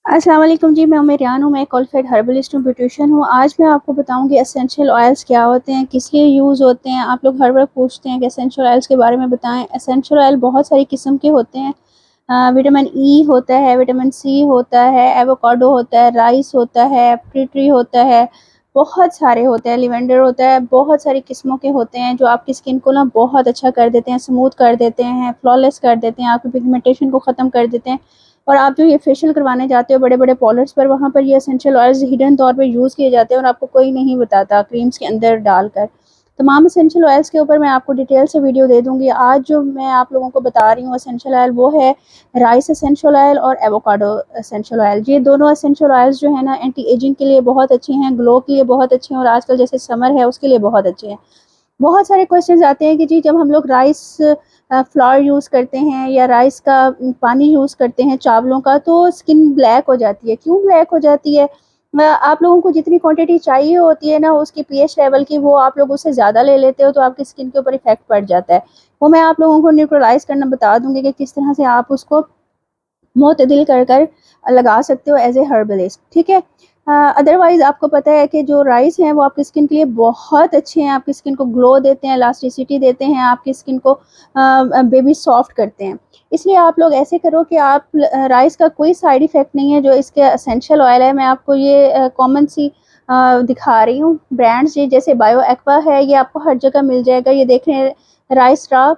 अस्सलाम वालेकुम जी, मैं उमेरियान हूँ। मैं क्वालिफाइड हर्बलिस्ट हूँ, ब्यूटिशियन हूँ। आज मैं आपको बताऊँगी एसेंशियल ऑयल्स क्या होते हैं, किस लिए यूज़ होते हैं। आप लोग हर वक्त पूछते हैं कि एसेंशियल ऑयल्स के बारे में बताएं। एसेंशियल ऑयल बहुत सारी किस्म के होते हैं। विटामिन ई होता है, विटामिन सी होता है, एवोकाडो होता है, राइस होता है, टी ट्री होता है, बहुत सारे होते हैं, लिवेंडर होता है। बहुत सारी किस्मों के होते हैं जो आपकी स्किन को ना बहुत अच्छा कर देते हैं, स्मूथ कर देते हैं, फ्लॉलेस कर देते हैं, आपकी पिगमेंटेशन को ख़त्म कर देते हैं। और आप जो ये फेशियल करवाने जाते हो बड़े बड़े पार्लर्स पर, वहाँ पर ये एसेंशियल ऑयल्स हिडन तौर पे यूज़ किए जाते हैं और आपको कोई नहीं बताता, क्रीम्स के अंदर डालकर। तमाम एसेंशियल ऑयल्स के ऊपर मैं आपको डिटेल से वीडियो दे दूँगी। आज जो मैं आप लोगों को बता रही हूँ एसेंशियल ऑयल, वो है राइस एसेंशियल ऑयल और एवोकाडो एसेंशियल ऑयल। ये दोनों एसेंशियल ऑयल्स जो है ना, एंटी एजिंग के लिए बहुत अच्छे हैं, ग्लो के लिए बहुत अच्छे हैं और आजकल जैसे समर है उसके लिए बहुत अच्छे हैं। बहुत सारे क्वेश्चंस आते हैं कि जी जब हम लोग राइस फ्लावर यूज़ करते हैं या राइस का पानी यूज़ करते हैं चावलों का, तो स्किन ब्लैक हो जाती है। क्यों ब्लैक हो जाती है? आप लोगों को जितनी क्वांटिटी चाहिए होती है ना उसकी पीएच लेवल की, वो आप लोग उससे ज़्यादा ले लेते हो, तो आपकी स्किन के ऊपर इफेक्ट पड़ जाता है। वो मैं आप लोगों को न्यूट्रलाइज करना बता दूंगी कि किस तरह से आप उसको मुतदिल कर कर लगा सकते हो एज ए हर्बलिस्ट, ठीक है। अदरवाइज़ आपको पता है कि जो राइस हैं वो आपकी स्किन के लिए बहुत अच्छे हैं, आपकी स्किन को ग्लो देते हैं, इलास्टिसिटी देते हैं, आपकी स्किन को बेबी सॉफ्ट करते हैं। इसलिए आप लोग ऐसे करो कि आप राइस का कोई साइड इफ़ेक्ट नहीं है जो इसके एसेंशियल ऑयल है। मैं आपको ये कॉमन सी दिखा रही हूँ ब्रांड्स, ये जैसे बायो एक्वा है, ये आपको हर जगह मिल जाएगा। ये देख रहे हैं, राइस रा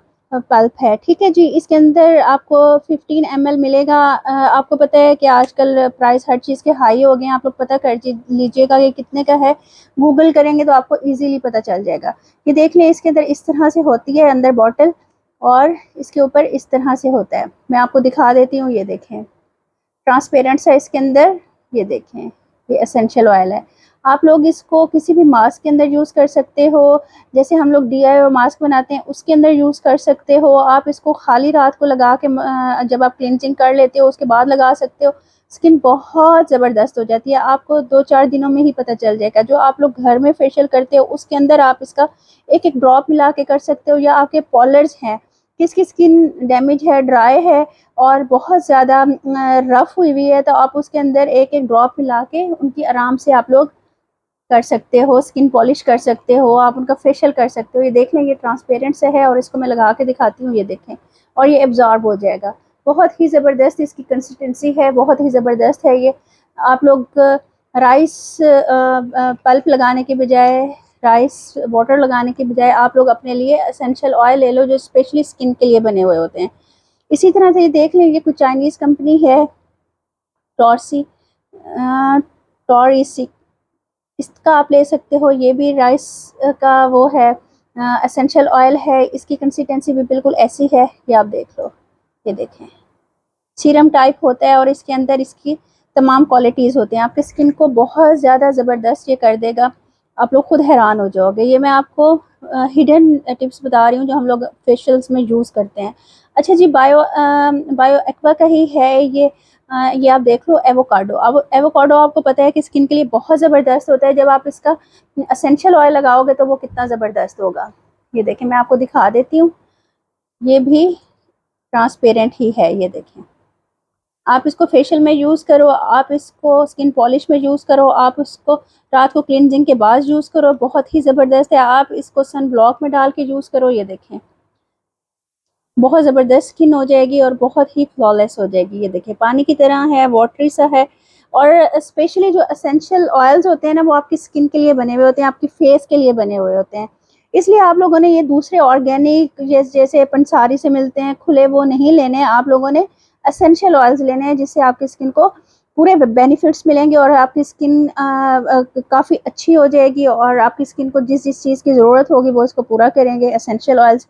पल्प है, ठीक है जी। इसके अंदर आपको 15 ml मिलेगा। आपको पता है कि आजकल प्राइस हर चीज़ के हाई हो गए हैं, आप लोग पता कर लीजिएगा कि कितने का है। गूगल करेंगे तो आपको इजीली पता चल जाएगा। ये देख लें, इसके अंदर इस तरह से होती है अंदर बॉटल, और इसके ऊपर इस तरह से होता है। मैं आपको दिखा देती हूँ, ये देखें, ट्रांसपेरेंट है इसके अंदर। ये देखें, ये एसेंशियल ऑयल है। आप लोग इसको किसी भी मास्क के अंदर यूज़ कर सकते हो, जैसे हम लोग DIY मास्क बनाते हैं उसके अंदर यूज़ कर सकते हो। आप इसको खाली रात को लगा के जब आप क्लिनजिंग कर लेते हो उसके बाद लगा सकते हो। स्किन बहुत ज़बरदस्त हो जाती है, आपको 2-4 दिनों में ही पता चल जाएगा। जो आप लोग घर में फेशियल करते हो उसके अंदर आप इसका एक एक ड्रॉप मिला के कर सकते हो। या आपके पॉलर्स हैं, किसकी स्किन डैमेज है, ड्राई है और बहुत ज़्यादा रफ़ हुई हुई है, तो आप उसके अंदर एक एक ड्रॉप मिला के उनकी आराम से आप लोग कर सकते हो, स्किन पॉलिश कर सकते हो, आप उनका फेशियल कर सकते हो। ये देख लें, ये ट्रांसपेरेंट से है और इसको मैं लगा के दिखाती हूँ, ये देखें, और ये एब्जॉर्ब हो जाएगा। बहुत ही ज़बरदस्त इसकी कंसिस्टेंसी है, बहुत ही ज़बरदस्त है ये। आप लोग राइस पल्प लगाने के बजाय, राइस वाटर लगाने के बजाय आप लोग अपने लिए एसेंशियल ऑयल ले लो जो स्पेशली स्किन के लिए बने हुए होते हैं। इसी तरह से ये देख लें, ये कुछ चाइनीज़ कंपनी है, टॉर्सी टॉरिसी, इसका आप ले सकते हो। ये भी राइस का वो है, एसेंशियल ऑयल है। इसकी कंसिस्टेंसी भी बिल्कुल ऐसी है, ये आप देख लो, ये देखें, सीरम टाइप होता है और इसके अंदर इसकी तमाम क्वालिटीज़ होते हैं। आपकी स्किन को बहुत ज़्यादा ज़बरदस्त ये कर देगा, आप लोग खुद हैरान हो जाओगे। ये मैं आपको हिडन टिप्स बता रही हूँ जो हम लोग फेशियल्स में यूज़ करते हैं। अच्छा जी, बायो एक्वा का ही है ये। ये आप देख लो, एवोकाडो। अब एवोकाडो आपको पता है कि स्किन के लिए बहुत ज़बरदस्त होता है। जब आप इसका एसेंशियल ऑयल लगाओगे तो वो कितना ज़बरदस्त होगा। ये देखें, मैं आपको दिखा देती हूँ, ये भी ट्रांसपेरेंट ही है, ये देखें। आप इसको फेशियल में यूज़ करो, आप इसको स्किन पॉलिश में यूज़ करो, आप उसको रात को क्लिनजिंग के बाद यूज़ करो, बहुत ही ज़बरदस्त है। आप इसको सन ब्लॉक में डाल के यूज़ करो, ये देखें, बहुत ज़बरदस्त स्किन हो जाएगी और बहुत ही फ्लॉलेस हो जाएगी। ये देखिए, पानी की तरह है, वाटरी सा है। और स्पेशली जो एसेंशियल ऑयल्स होते हैं ना, वो आपकी स्किन के लिए बने हुए होते हैं, आपकी फेस के लिए बने हुए होते हैं। इसलिए आप लोगों ने ये दूसरे ऑर्गेनिक जैसे पंसारी से मिलते हैं खुले, वो नहीं लेने। आप लोगों ने एसेंशियल ऑयल्स लेने हैं, जिससे आपकी स्किन को पूरे बेनिफिट्स मिलेंगे और आपकी स्किन काफ़ी अच्छी हो जाएगी और आपकी स्किन को जिस जिस चीज़ की ज़रूरत होगी वो इसको पूरा करेंगे एसेंशियल ऑयल्स।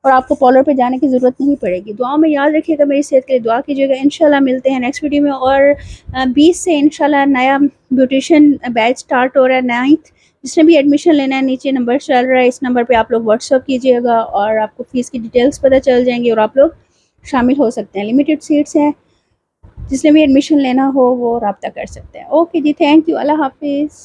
और आपको पार्लर पे जाने की ज़रूरत नहीं पड़ेगी। दुआओं में याद रखिएगा, मेरी सेहत के लिए दुआ कीजिएगा। इंशाल्लाह मिलते हैं नेक्स्ट वीडियो में। और 20 से इंशाल्लाह नया ब्यूटिशियन बैच स्टार्ट हो रहा है, 9th। जिसने भी एडमिशन लेना है, नीचे नंबर चल रहा है, इस नंबर पे आप लोग व्हाट्सअप कीजिएगा और आपको फ़ीस की डिटेल्स पता चल जाएंगी और आप लोग शामिल हो सकते हैं। लिमिटेड सीट्स हैं, जिसने भी एडमिशन लेना हो वो रब्ता कर सकते हैं। ओके जी, थैंक यू, अल्लाह हाफिज़।